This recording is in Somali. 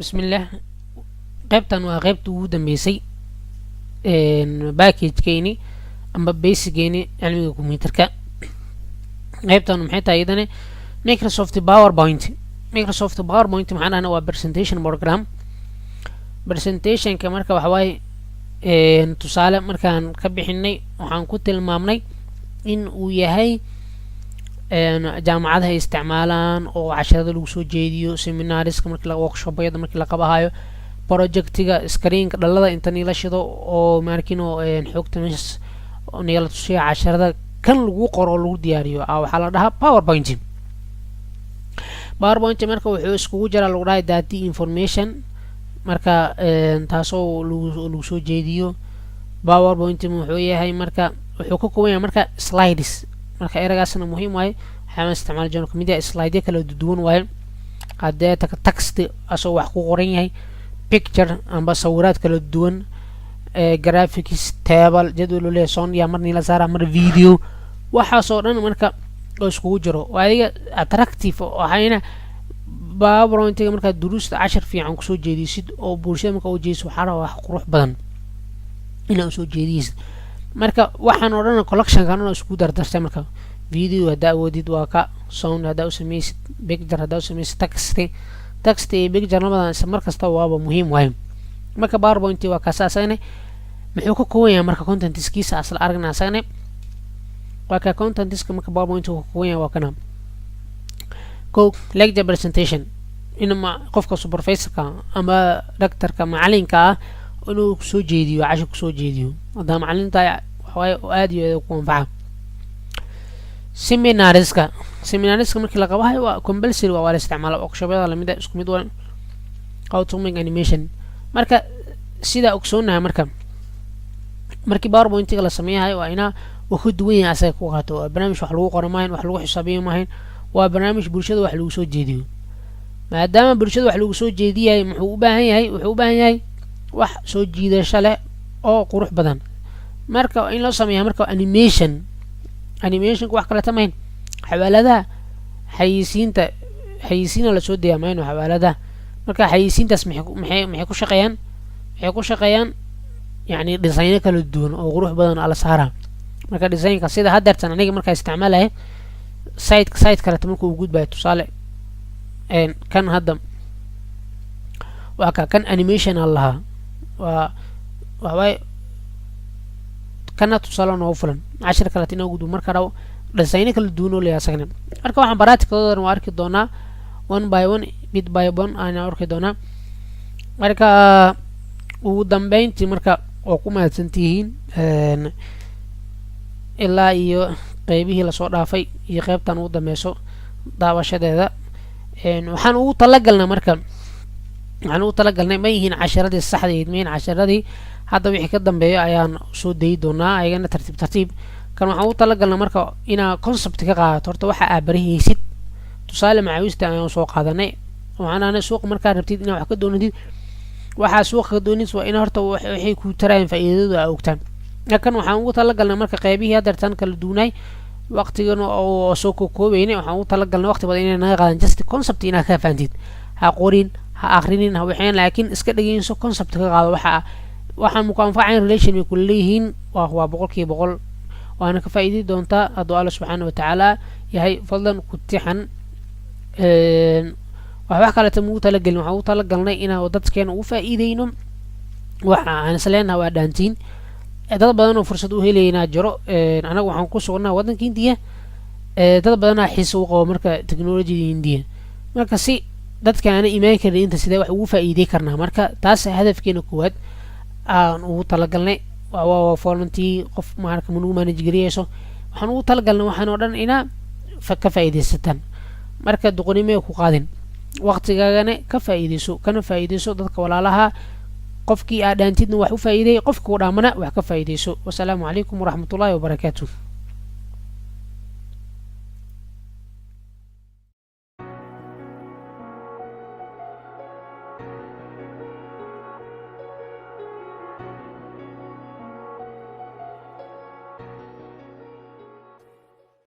bismillah qaybtan waa qaybta ugu dambeysay package-keeni amba basic-keeni cilmiga computerka. qaybtan maxay tahay iyadana Microsoft PowerPoint maxaan dhahnaa waa presentation program. presentationka marka waxa waaye tusaale markaan ka bixinay waxaan ku tilmaamnay in uu yahay jaamacadaha isticmaalaan oo casharada lagu soo jeediyo, seminariska markii workshopyada markii la qabahayo, projectiga screenka dhalada inta nila shido oo markino xogta meeshas nila tusiyo casharada kan lagu qoro oo lagu diyaariyo waxaa la dhahaa PowerPoint. marka wuxuu iskugu jiraa lagu dhahay data information marka taasoo lagu soo jeediyo. PowerPoint wuxuu yahay marka wuxuu ka kooban yahay marka slides, marka eragaasna muhiim waaye waxaan isticmaali jirnay kamid ah slide kala duwan waaye hadee text asoo wax ku qoran yahay, picture amba sawiraad kala duwan, graphics, table, jadwal lesson ya marni la saara mar video, waxaasoo dhan marka oo iskugu jiro waa adiga attractive waxayna PowerPoint marka duruusta cashar fiican ku soo jeedisid oo bulshada marka u jeediso waxa wax qurux badan inaa soo jeedisid. marka waxaan oo dhan collection kan oo isku dardartay marka video hadaa awoodid waa ka, sound hadaa u sameysid, picture hadaa u sameysid, text iyo picture labadan mar kasta waaba muhiim waaye. marka PowerPoint waa kaas asagana muxuu ka kooban yahay marka contentskiisa asal aragna asagana waa ka contentska marka PowerPoint uu ka kooban yahay waa kana lecture presentation inama qofka supervisorka ama doctorka macalinka inuu soo jeediyo cashar ku soo jeediyo hadaa macalinta waxay aad iyo aad ku anfaca. seminariska markii la qabayo waa compulsory waa la isticmaala workshopyada lamid ah isku mid waa how to make animation. marka sida ogsoonahay markii PowerPoint la sameeyahay waa ina wuxuu duwan yahay asaga ku qaato barnaamij wax lagu qoro maayn, wax lagu xisaabiyo maayn, waa barnaamij bulshada wax lagu soo jeediyo. maadaama bulshada wax lagu soo jeediyay wuxuu u baahan yahay wax soo jiidasho leh oo qurux badan. marka in loo sameeyo marka animation wax kala tamayn xawaaladaha xayisiina la soo deemayno xawaaladaha. marka xayisiintaas maxay ku shaqeeyaan yani design kala duwan oo qurux badan ala saara. marka designka sida hadartan aniga marka isticmaalahay site kale markuu u gudbayo tusaale kan hadda waa kan animation allaha waa kana tusaale noo fulan cashar kale tina gudub marka raw design kala duwan oo leeyahay asagna. marka waxaan baraatikooda waa arki doonaa one by one bit by one aan arki doonaa. marka ugu dambeyntii marka oo ku mahadsantihiin ilaa iyo qaybihii la soo dhaafay iyo qaybtan ugu dameyso daawashadeeda. waxaan ugu talagalnay ma yihiin casharadii saxdeed ma yihiin casharadii hadda wixii ka dambeeyo ayaan soo dayi doonaa ayagana tartiib kan waxaan ugu talagalnay marka inaa concept ka qaadato horta waxa aad barihaysid. tusaale macaawista ayaan soo qaadanay waxaana suuq markaa rabtid inaa wax ka doonatid waxaa suuqa ka doonaysid waa in horta waxay ku tarayaan faa'iidadooda ogtaan. kan waxaan ugu talagalnay marka qaybihii hadartan kala duunay waqtigana oo soo koobaynay waxaan ugu talagalnay waqti badan inay naga qaadan just concept inaa ka fahamtid, ha qorin ha akhrinin ha waxaan laakiin iska dhageyso concept ka qaado waxaan muku anfacayn relation ay ku leeyihiin waa boqolkiiba boqol waana ka faa'iidi doontaa hadduu alla subxaana wa tacaala yahay fadlan ku tixan. wax kale tamu talagalin waxaan ugu talagalnay inaan dadkeena ugu faa'iideyno waxa aan isleenahay waa dhaantiin dad badan oo fursad u helaynaa jiro. anaga waxaan ku sugnaa wadanka Hindiya, dad badan xiiso u qabo marka technology Hindiya. marka si dadka aan iimaan karin inta sidee wax ugu faa'iideey karnaa marka taas hadafkeena koowaad aan ugu talagalnay waa volunteer qof marka manu manage gareyso waxaan ugu talagalnay waxaan oo dhan ina ka faa'iideysataan. marka duqnimo ku qaadin waqtigaagana ka faa'iideyso dadka walaalaha qofkii aad dhaantidna wax u faa'iideey qofka u dhaamana wax ka faa'iideyso. wassalaamu calaykum waraxmatullaahi wabarakaatuh.